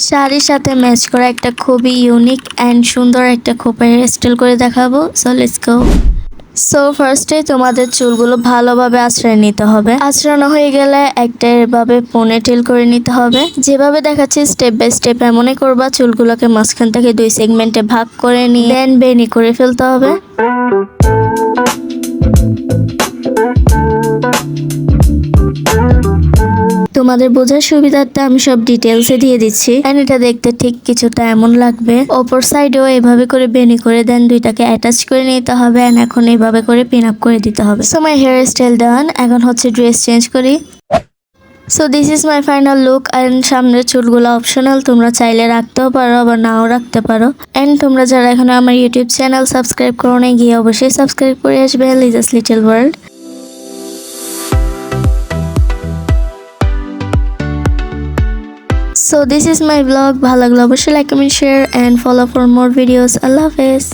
শাড়ির সাথে ম্যাচ করা একটা খুবই ইউনিক অ্যান্ড সুন্দর একটা খোপা হেয়ার স্টাইল করে দেখাবো। So let's go. সো ফার্স্টে তোমাদের চুলগুলো ভালোভাবে আঁচড়ায় নিতে হবে। আঁচড়ানো হয়ে গেলে একটা এভাবে পোনিটেল করে নিতে হবে। যেভাবে দেখাচ্ছি স্টেপ বাই স্টেপ এমনই করবা। চুলগুলোকে মাঝখান থেকে 2 সেগমেন্টে ভাগ করে নিয়ে দেন বেনি করে ফেলতে হবে। তোমাদের বোঝার সুবিধার্থে আমি সব ডিটেলসে দিয়ে দিচ্ছি। এন্ড এটা দেখতে ঠিক কিছুটা এমন লাগবে। অপর সাইডেও এভাবে করে বেনি করে দেন দুইটাকে অ্যাটাচ করে নিতে হবে। এন্ড এখন এইভাবে করে পিন আপ করে দিতে হবে। সো মাই হেয়ার স্টাইল ডান। এখন হচ্ছে ড্রেস চেঞ্জ করি। So this is my final look. And সামনের চুলগুলো অপশনাল, তোমরা চাইলে রাখতেও পারো আবার নাও রাখতে পারো। অ্যান্ড তোমরা যারা এখনো আমার ইউটিউব চ্যানেল সাবস্ক্রাইব করো না, গিয়ে অবশ্যই সাবস্ক্রাইব করে আসবে Liza's little world. So this is my vlog. ভালো লাগলে অবশ্যই like comment share and follow for more videos. আল্লাহ হাফেজ।